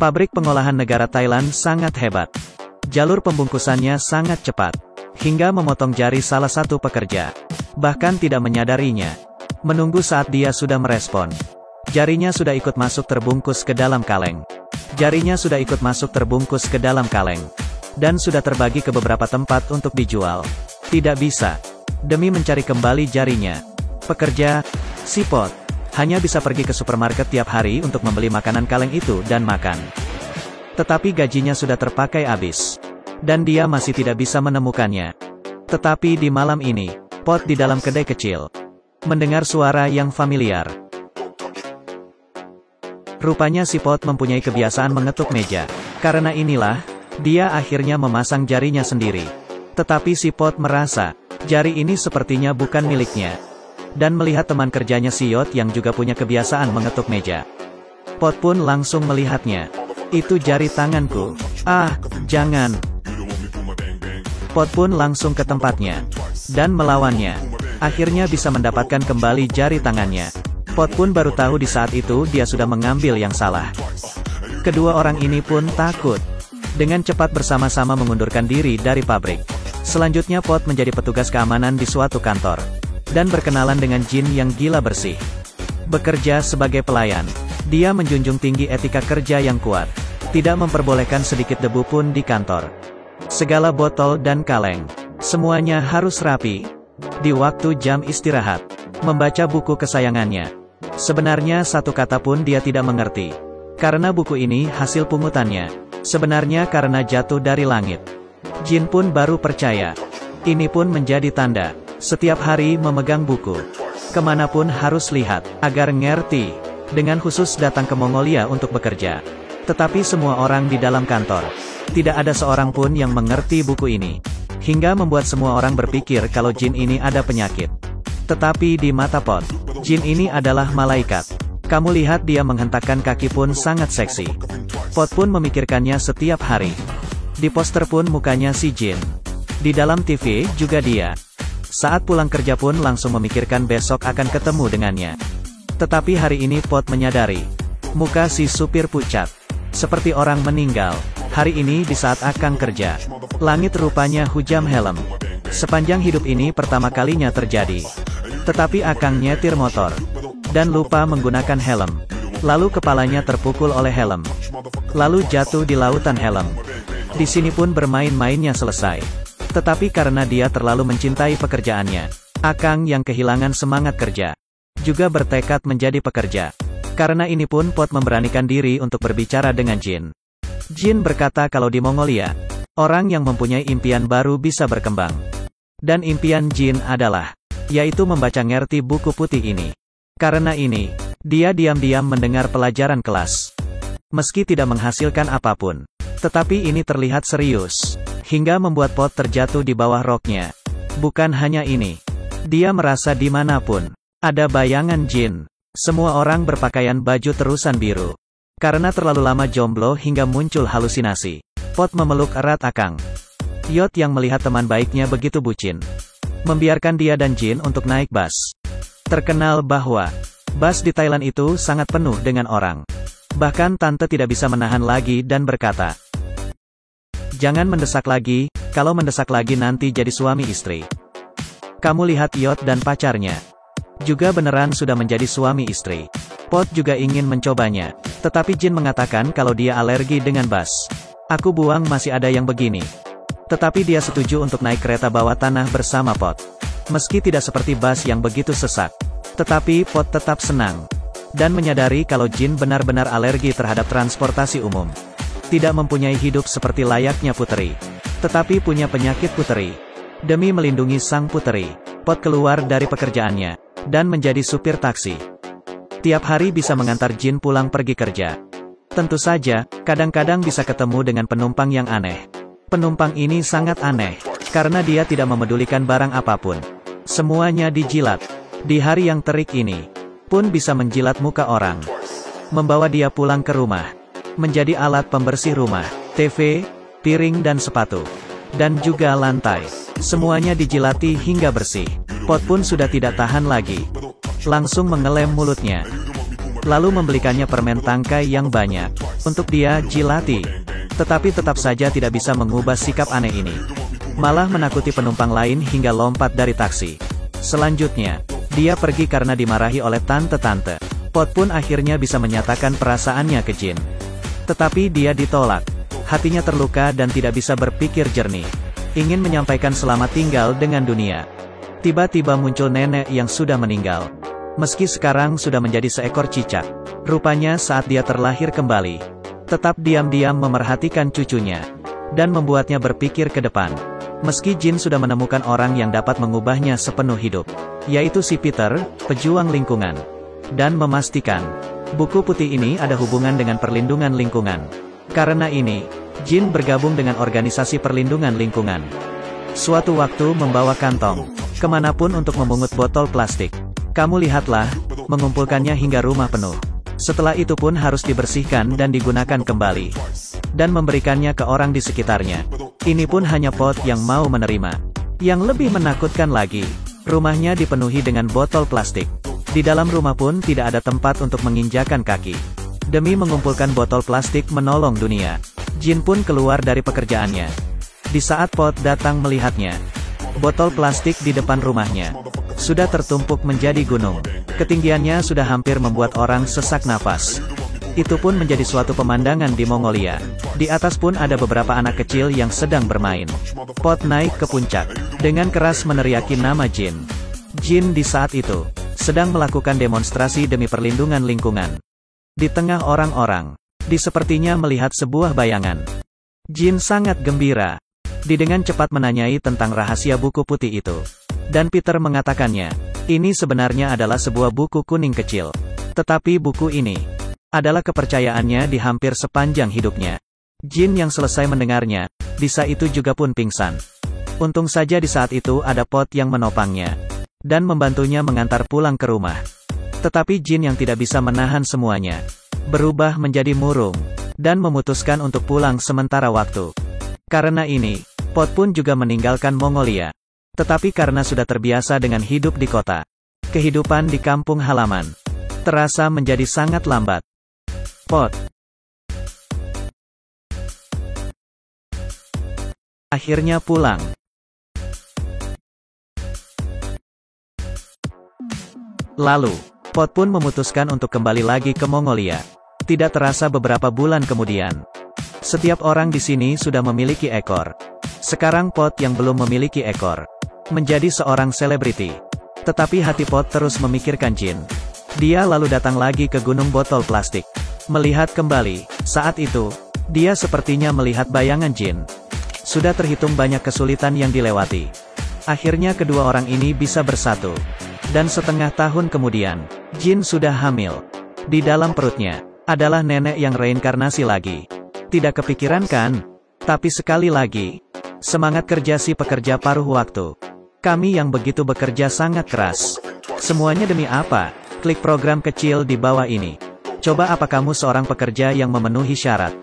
Pabrik pengolahan negara Thailand sangat hebat. Jalur pembungkusannya sangat cepat, hingga memotong jari salah satu pekerja. Bahkan tidak menyadarinya. Menunggu saat dia sudah merespon. Jarinya sudah ikut masuk terbungkus ke dalam kaleng. Jarinya sudah ikut masuk terbungkus ke dalam kaleng. Dan sudah terbagi ke beberapa tempat untuk dijual. Tidak bisa. Demi mencari kembali jarinya. Pekerja, si Pot, hanya bisa pergi ke supermarket tiap hari untuk membeli makanan kaleng itu dan makan. Tetapi gajinya sudah terpakai habis. Dan dia masih tidak bisa menemukannya. Tetapi di malam ini, Pot di dalam kedai kecil mendengar suara yang familiar. Rupanya si Pot mempunyai kebiasaan mengetuk meja. Karena inilah, dia akhirnya memasang jarinya sendiri. Tetapi si Pot merasa, jari ini sepertinya bukan miliknya. Dan melihat teman kerjanya si Yot yang juga punya kebiasaan mengetuk meja. Pot pun langsung melihatnya. Itu jari tanganku. Ah, jangan. Pot pun langsung ke tempatnya. Dan melawannya. Akhirnya bisa mendapatkan kembali jari tangannya. Pot pun baru tahu di saat itu dia sudah mengambil yang salah. Kedua orang ini pun takut. Dengan cepat bersama-sama mengundurkan diri dari pabrik. Selanjutnya Pot menjadi petugas keamanan di suatu kantor. Dan berkenalan dengan Jin yang gila bersih. Bekerja sebagai pelayan. Dia menjunjung tinggi etika kerja yang kuat. Tidak memperbolehkan sedikit debu pun di kantor. Segala botol dan kaleng. Semuanya harus rapi. Di waktu jam istirahat. Membaca buku kesayangannya. Sebenarnya satu kata pun dia tidak mengerti. Karena buku ini hasil pungutannya. Sebenarnya karena jatuh dari langit. Jin pun baru percaya. Ini pun menjadi tanda. Setiap hari memegang buku. Kemanapun harus lihat, agar ngerti. Dengan khusus datang ke Mongolia untuk bekerja. Tetapi semua orang di dalam kantor. Tidak ada seorang pun yang mengerti buku ini. Hingga membuat semua orang berpikir kalau Jin ini ada penyakit. Tetapi di mata Pot, Jin ini adalah malaikat. Kamu lihat dia menghentakkan kaki pun sangat seksi. Pot pun memikirkannya setiap hari. Di poster pun mukanya si Jin. Di dalam TV juga dia. Saat pulang kerja pun langsung memikirkan besok akan ketemu dengannya. Tetapi hari ini Pot menyadari. Muka si supir pucat. Seperti orang meninggal. Hari ini di saat Akang kerja. Langit rupanya hujam helm. Sepanjang hidup ini pertama kalinya terjadi. Tetapi Akang nyetir motor. Dan lupa menggunakan helm. Lalu kepalanya terpukul oleh helm. Lalu jatuh di lautan helm. Di sini pun bermain-mainnya selesai. Tetapi karena dia terlalu mencintai pekerjaannya, Akang yang kehilangan semangat kerja, juga bertekad menjadi pekerja. Karena ini pun Pot memberanikan diri untuk berbicara dengan Jin. Jin berkata kalau di Mongolia, orang yang mempunyai impian baru bisa berkembang. Dan impian Jin adalah, yaitu membaca ngerti buku putih ini. Karena ini, dia diam-diam mendengar pelajaran kelas. Meski tidak menghasilkan apapun. Tetapi ini terlihat serius. Hingga membuat Pot terjatuh di bawah roknya. Bukan hanya ini. Dia merasa dimanapun ada bayangan Jin. Semua orang berpakaian baju terusan biru. Karena terlalu lama jomblo hingga muncul halusinasi. Pot memeluk erat Akang. Yot yang melihat teman baiknya begitu bucin. Membiarkan dia dan Jin untuk naik bus. Terkenal bahwa bus di Thailand itu sangat penuh dengan orang. Bahkan tante tidak bisa menahan lagi dan berkata, jangan mendesak lagi, kalau mendesak lagi nanti jadi suami istri. Kamu lihat Yot dan pacarnya. Juga beneran sudah menjadi suami istri. Pot juga ingin mencobanya. Tetapi Jin mengatakan kalau dia alergi dengan bus. Aku buang masih ada yang begini. Tetapi dia setuju untuk naik kereta bawah tanah bersama Pot. Meski tidak seperti bus yang begitu sesak. Tetapi Pot tetap senang. Dan menyadari kalau Jin benar-benar alergi terhadap transportasi umum. Tidak mempunyai hidup seperti layaknya puteri. Tetapi punya penyakit puteri. Demi melindungi sang puteri, Pot keluar dari pekerjaannya. Dan menjadi supir taksi. Tiap hari bisa mengantar Jin pulang pergi kerja. Tentu saja, kadang-kadang bisa ketemu dengan penumpang yang aneh. Penumpang ini sangat aneh. Karena dia tidak memedulikan barang apapun. Semuanya dijilat. Di hari yang terik ini, pun bisa menjilat muka orang. Membawa dia pulang ke rumah. Menjadi alat pembersih rumah, TV, piring dan sepatu. Dan juga lantai. Semuanya dijilati hingga bersih. Pot pun sudah tidak tahan lagi. Langsung mengelem mulutnya. Lalu membelikannya permen tangkai yang banyak. Untuk dia, Jilati. Tetapi tetap saja tidak bisa mengubah sikap aneh ini. Malah menakuti penumpang lain hingga lompat dari taksi. Selanjutnya, dia pergi karena dimarahi oleh tante-tante. Pot pun akhirnya bisa menyatakan perasaannya ke Jin. Tetapi dia ditolak. Hatinya terluka dan tidak bisa berpikir jernih. Ingin menyampaikan selamat tinggal dengan dunia. Tiba-tiba muncul nenek yang sudah meninggal. Meski sekarang sudah menjadi seekor cicak, rupanya saat dia terlahir kembali, tetap diam-diam memerhatikan cucunya, dan membuatnya berpikir ke depan. Meski Jin sudah menemukan orang yang dapat mengubahnya sepenuh hidup, yaitu si Peter, pejuang lingkungan, dan memastikan, buku putih ini ada hubungan dengan perlindungan lingkungan. Karena ini, Jin bergabung dengan organisasi perlindungan lingkungan. Suatu waktu membawa kantong kemanapun untuk memungut botol plastik. Kamu lihatlah, mengumpulkannya hingga rumah penuh. Setelah itu pun harus dibersihkan dan digunakan kembali. Dan memberikannya ke orang di sekitarnya. Ini pun hanya Pot yang mau menerima. Yang lebih menakutkan lagi, rumahnya dipenuhi dengan botol plastik. Di dalam rumah pun tidak ada tempat untuk menginjakan kaki. Demi mengumpulkan botol plastik menolong dunia, Jin pun keluar dari pekerjaannya. Di saat Pot datang melihatnya, botol plastik di depan rumahnya sudah tertumpuk menjadi gunung. Ketinggiannya sudah hampir membuat orang sesak napas. Itu pun menjadi suatu pemandangan di Mongolia. Di atas pun ada beberapa anak kecil yang sedang bermain. Pot naik ke puncak, dengan keras meneriaki nama Jin. Jin di saat itu sedang melakukan demonstrasi demi perlindungan lingkungan. Di tengah orang-orang, dia sepertinya melihat sebuah bayangan. Jin sangat gembira. Dia dengan cepat menanyai tentang rahasia buku putih itu. Dan Peter mengatakannya, ini sebenarnya adalah sebuah buku kuning kecil. Tetapi buku ini adalah kepercayaannya di hampir sepanjang hidupnya. Jin yang selesai mendengarnya, di saat itu juga pun pingsan. Untung saja di saat itu ada Pot yang menopangnya, dan membantunya mengantar pulang ke rumah. Tetapi Jin yang tidak bisa menahan semuanya, berubah menjadi murung, dan memutuskan untuk pulang sementara waktu. Karena ini, Pot pun juga meninggalkan Mongolia. Tetapi karena sudah terbiasa dengan hidup di kota, kehidupan di kampung halaman terasa menjadi sangat lambat. Pot akhirnya pulang. Lalu, Pot pun memutuskan untuk kembali lagi ke Mongolia. Tidak terasa beberapa bulan kemudian, setiap orang di sini sudah memiliki ekor. Sekarang Pot yang belum memiliki ekor menjadi seorang selebriti. Tetapi hati Pot terus memikirkan Jin. Dia lalu datang lagi ke gunung botol plastik. Melihat kembali, saat itu, dia sepertinya melihat bayangan Jin. Sudah terhitung banyak kesulitan yang dilewati. Akhirnya kedua orang ini bisa bersatu. Dan setengah tahun kemudian, Jin sudah hamil. Di dalam perutnya, adalah nenek yang reinkarnasi lagi. Tidak kepikiran kan? Tapi sekali lagi, semangat kerja si pekerja paruh waktu. Kami yang begitu bekerja sangat keras. Semuanya demi apa? Klik program kecil di bawah ini. Coba apa kamu seorang pekerja yang memenuhi syarat?